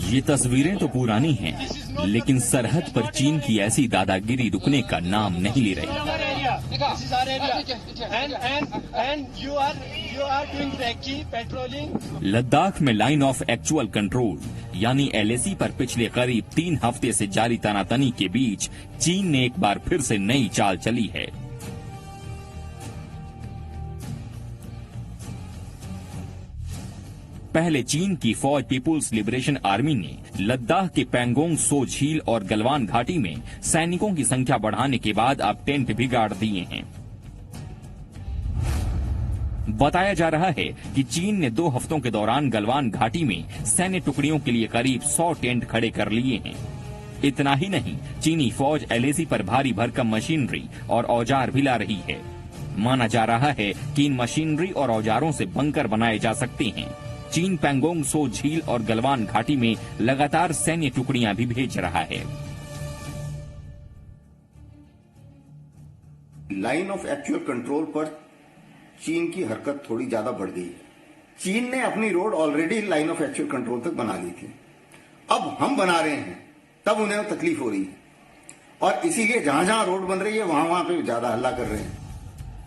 ये तस्वीरें तो पुरानी हैं, लेकिन सरहद पर चीन की ऐसी दादागिरी रुकने का नाम नहीं ले रही। लद्दाख में लाइन ऑफ एक्चुअल कंट्रोल यानी LAC पर पिछले करीब 3 हफ्ते से जारी तनातनी के बीच चीन ने एक बार फिर से नई चाल चली है। पहले चीन की फौज पीपुल्स लिबरेशन आर्मी ने लद्दाख के पैंगोंग सो झील और गलवान घाटी में सैनिकों की संख्या बढ़ाने के बाद अब टेंट भी गाड़ दिए हैं। बताया जा रहा है कि चीन ने 2 हफ्तों के दौरान गलवान घाटी में सैन्य टुकड़ियों के लिए करीब 100 टेंट खड़े कर लिए हैं। इतना ही नहीं, चीनी फौज LAC पर भारी भरकम मशीनरी और औजार भी ला रही है। माना जा रहा है कि इन मशीनरी और औजारों से बंकर बनाए जा सकते हैं। चीन पैंगोंग सो झील और गलवान घाटी में लगातार सैन्य टुकड़ियां भी भेज रहा है। लाइन ऑफ एक्चुअल कंट्रोल पर चीन की हरकत थोड़ी ज्यादा बढ़ गई है। चीन ने अपनी road already line of actual control तक बना ली थी। अब हम बना रहे हैं, तब उन्हें तकलीफ हो रही है और इसीलिए जहां जहां रोड बन रही है वहां पे ज्यादा हल्ला कर रहे हैं।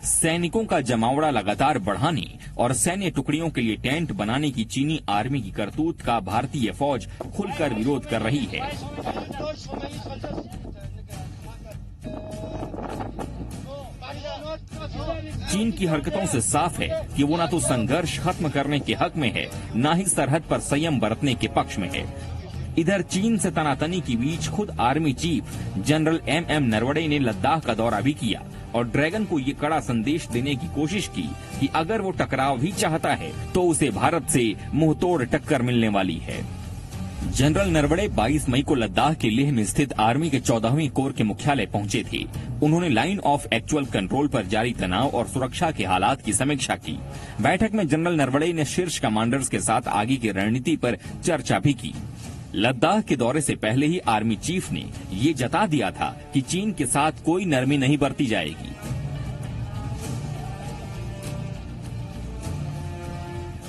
सैनिकों का जमावड़ा लगातार बढ़ाने और सैन्य टुकड़ियों के लिए टेंट बनाने की चीनी आर्मी की करतूत का भारतीय फौज खुलकर विरोध कर रही है। चीन की हरकतों से साफ है कि वो न तो संघर्ष खत्म करने के हक में है, न ही सरहद पर संयम बरतने के पक्ष में है। इधर चीन से तनातनी के बीच खुद army chief general MM Naravane ने लद्दाख का दौरा भी किया और ड्रैगन को ये कड़ा संदेश देने की कोशिश की कि अगर वो टकराव भी चाहता है तो उसे भारत से मुंहतोड़ टक्कर मिलने वाली है। जनरल नरवणे 22 मई को लद्दाख के लेह में स्थित आर्मी के 14वीं कोर के मुख्यालय पहुंचे थे। उन्होंने लाइन ऑफ एक्चुअल कंट्रोल पर जारी तनाव और सुरक्षा के हालात की समीक्षा की। बैठक में जनरल नरवणे ने शीर्ष कमांडर्स के साथ आगे की रणनीति पर चर्चा भी की। लद्दाख के दौरे से पहले ही आर्मी चीफ ने ये जता दिया था कि चीन के साथ कोई नरमी नहीं बरती जाएगी।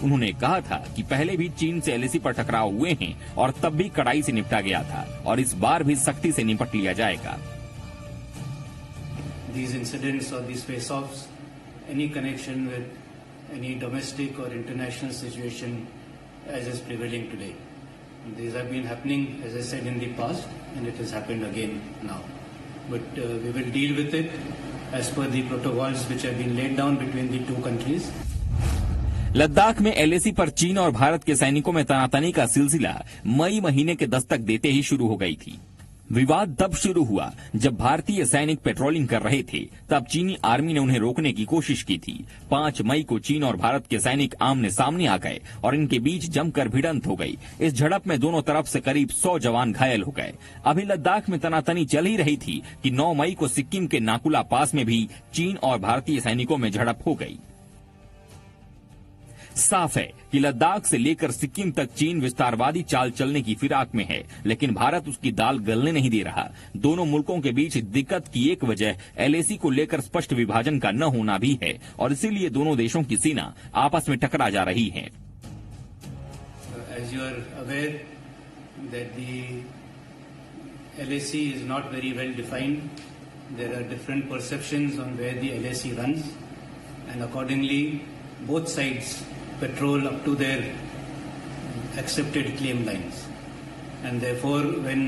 उन्होंने कहा था कि पहले भी चीन से LAC पर टकराव हुए हैं और तब भी कड़ाई से निपटा गया था और इस बार भी सख्ती से निपट लिया जाएगा। These incidents or these face-offs, any connection with any domestic or international situation as is prevailing today. These have been happening, as I said, in the past, and it has happened again now. But we will deal with it as per the protocols which have been laid down between the two countries. Ladakh में LAC पर चीन और भारत के सैनिकों में तनातनी का सिलसिला मई महीने के दस्तक देते ही शुरू हो गई थी। विवाद तब शुरू हुआ जब भारतीय सैनिक पेट्रोलिंग कर रहे थे, तब चीनी आर्मी ने उन्हें रोकने की कोशिश की थी। 5 मई को चीन और भारत के सैनिक आमने सामने आ गए और इनके बीच जमकर भिड़ंत हो गई। इस झड़प में दोनों तरफ से करीब 100 जवान घायल हो गए। अभी लद्दाख में तनातनी चल ही रही थी कि 9 मई को सिक्किम के नाकुला पास में भी चीन और भारतीय सैनिकों में झड़प हो गई। साफ है कि लद्दाख से लेकर सिक्किम तक चीन विस्तारवादी चाल चलने की फिराक में है, लेकिन भारत उसकी दाल गलने नहीं दे रहा। दोनों मुल्कों के बीच दिक्कत की एक वजह LAC को लेकर स्पष्ट विभाजन का न होना भी है और इसीलिए दोनों देशों की सेना आपस में टकरा जा रही है। As you are aware that the LAC is not very well defined. There are different perceptions on where the LAC runs, and accordingly, both sides patrol up to their accepted claim lines, and therefore when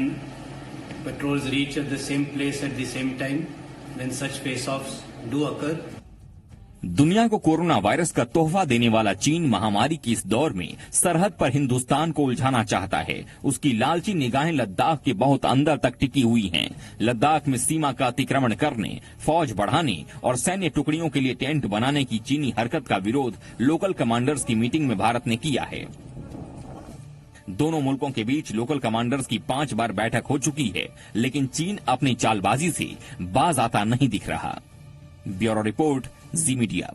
patrols reach at the same place at the same time, then such face-offs do occur. दुनिया को corona virus का तोहफा देने वाला चीन महामारी की इस दौर में सरहद पर हिंदुस्तान को उलझाना चाहता है। उसकी लालची निगाहें लद्दाख के बहुत अंदर तक टिकी हुई हैं। लद्दाख में सीमा का अतिक्रमण करने, फौज बढ़ाने और सैन्य टुकड़ियों के लिए टेंट बनाने की चीनी हरकत का विरोध लोकल कमांडर्स की मीटिंग में भारत ने किया है। दोनों मुल्कों के बीच लोकल कमांडर्स की 5 बार बैठक हो चुकी है, लेकिन चीन अपनी चालबाजी से बाज आता नहीं दिख रहा। ब्यूरो रिपोर्ट, जी मीडिया।